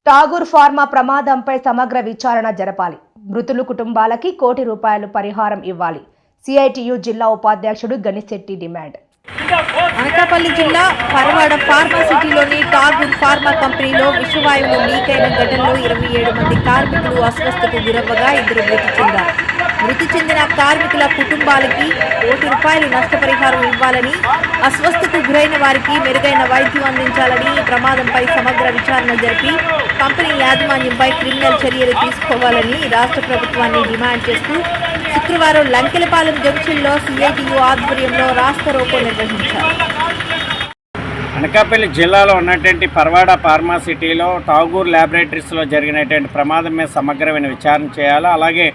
Tagore pharma ప్రమాదంపై సమగ్ర విచారణ జరపాలి. మృతుల కుటుంబాలకి ₹1 కోటి పరిహారం ఇవ్వాలి. సిఐటియు జిల్లా ఉపాధ్యక్షుడు గణిశెట్టి డిమాండ్. అనకాపల్లి జిల్లా పరవాడ ఫార్మాసిటీలోని ఠాగూర్ ఫార్మా కంపెనీలో విషవాయువులు లీక్ అయిన ఘటనలో 27 మంది కార్మికులు అస్వస్థతకు గురవ్వగా 2 మృతి చెందారు. మృతి చెందిన కార్మికుల కుటుంబాలకి ₹1 కోటి నష్టపరిహారం ఇవ్వాలని, అస్వస్థతకు గురైన వారికి మెరుగైన వైద్యం అందించాలని, ప్రమాదంపై సమగ్ర విచారణ జరిపి కంపెనీ యాజమాన్యంపై క్రిమినల్ చర్యలు తీసుకోవాలని రాష్ట్ర ప్రభుత్వాన్ని డిమాండ్ చేస్తూ శుక్రవారం లంకెలపాలెం జంక్షన్లో సిఐటియు ఆధ్వర్యంలో రాస్తారోకో నిర్వహించారు. అనకాపల్లి జిల్లాలో ఉన్నటువంటి పరవాడ ఫార్మాసిటీలో ఠాగూర్ ల్యాబొరేటరీస్లో జరిగినటువంటి ప్రమాదం మీద సమగ్రమైన విచారణ చేయాలి. అలాగే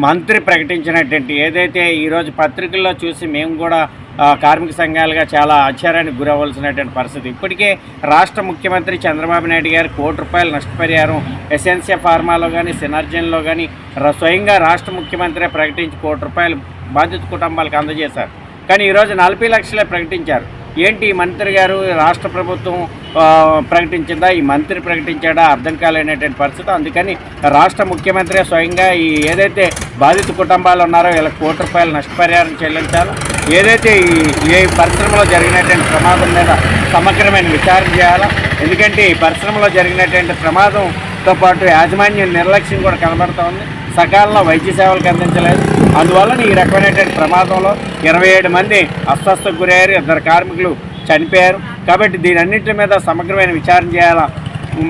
మంత్రి ప్రకటించినటువంటి ఏదైతే ఈరోజు పత్రికల్లో చూసి మేము కూడా కార్మిక సంఘాలుగా చాలా ఆశ్చర్యానికి గురవలసినటువంటి పరిస్థితి. ఇప్పటికే రాష్ట్ర ముఖ్యమంత్రి చంద్రబాబు నాయుడు గారు ₹1 కోటి నష్టపరిహారం ఎసెన్షియా ఫార్మాలో కానీ సినర్జన్లో కానీ స్వయంగా రాష్ట్ర ముఖ్యమంత్రి ప్రకటించి ₹1 కోటి బాధిత కుటుంబాలకు అందజేశారు. కానీ ఈరోజు 40 లక్షలే ప్రకటించారు. ఏంటి ఈ మంత్రి గారు రాష్ట్ర ప్రభుత్వం ప్రకటించిందా, ఈ మంత్రి ప్రకటించాడా అర్థం కాలేనటువంటి పరిస్థితి. అందుకని రాష్ట్ర ముఖ్యమంత్రి స్వయంగా ఈ ఏదైతే బాధిత కుటుంబాలు ఉన్నారో వీళ్ళకి ₹1 కోటి నష్టపరిహారం చెల్లించాలో, ఏదైతే ఈ పరిశ్రమలో జరిగినటువంటి ప్రమాదం మీద సమగ్రమైన విచారణ చేయాలా. ఎందుకంటే ఈ పరిశ్రమలో జరిగినటువంటి ప్రమాదంతో పాటు యాజమాన్యం నిర్లక్ష్యం కూడా కనబడుతూ ఉంది. సకాలంలో వైద్య సేవలకు అందించలేదు. అందువలన ఈ రకమైనటువంటి ప్రమాదంలో 27 మంది అస్వస్థతకు గురయ్యారు, 2 కార్మికులు చనిపోయారు. కాబట్టి దీనన్నింటి మీద సమగ్రమైన విచారణ చేయాలా.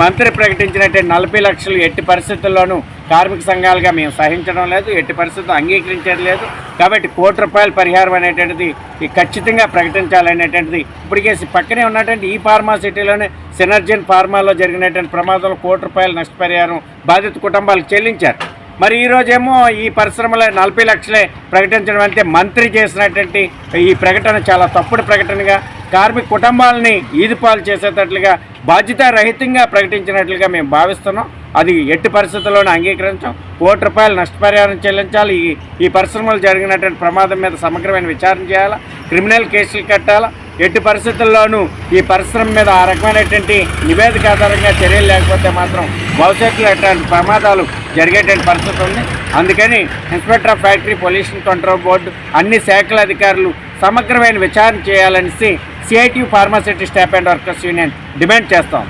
మంత్రి ప్రకటించినటువంటి 40 లక్షలు ఎట్టి పరిస్థితుల్లోనూ కార్మిక సంఘాలుగా మేము సహించడం లేదు, ఎట్టి పరిస్థితులు అంగీకరించడం లేదు. కాబట్టి ₹1 కోటి పరిహారం అనేటువంటిది ఖచ్చితంగా ప్రకటించాలనేటువంటిది ఇప్పటికే పక్కనే ఉన్నటువంటి ఈ ఫార్మాసిటీలోనే సినర్జన్ ఫార్మాలో జరిగినటువంటి ప్రమాదంలో ₹1 కోటి నష్టపరిహారం బాధిత కుటుంబాలకు చెల్లించారు. మరి ఈరోజేమో ఈ పరిశ్రమలో 40 లక్షలే ప్రకటించడం అంటే మంత్రి చేసినటువంటి ఈ ప్రకటన చాలా తప్పుడు ప్రకటనగా, కార్మిక కుటుంబాలని ఈదుపాలు చేసేటట్లుగా బాధ్యతారహితంగా ప్రకటించినట్లుగా మేము భావిస్తున్నాం. అది ఎట్టి పరిస్థితుల్లోనూ అంగీకరించాం. ₹1 కోటి నష్టపరిహారం చెల్లించాలి. ఈ పరిశ్రమలు జరిగినటువంటి ప్రమాదం మీద సమగ్రమైన విచారణ చేయాలా, క్రిమినల్ కేసులు కట్టాలా. ఎట్టి పరిస్థితుల్లోనూ ఈ పరిశ్రమ మీద ఆ రకమైనటువంటి నివేదిక ఆధారంగా చర్యలు లేకపోతే మాత్రం భవిష్యత్తులో ఎట్లాంటి ప్రమాదాలు జరిగేటువంటి పరిస్థితి ఉంది. అందుకని inspector of factory pollution control board అన్ని శాఖల అధికారులు సమగ్రమైన విచారణ చేయాలనేసి CITU pharma city staff and workers union demand చేస్తాం.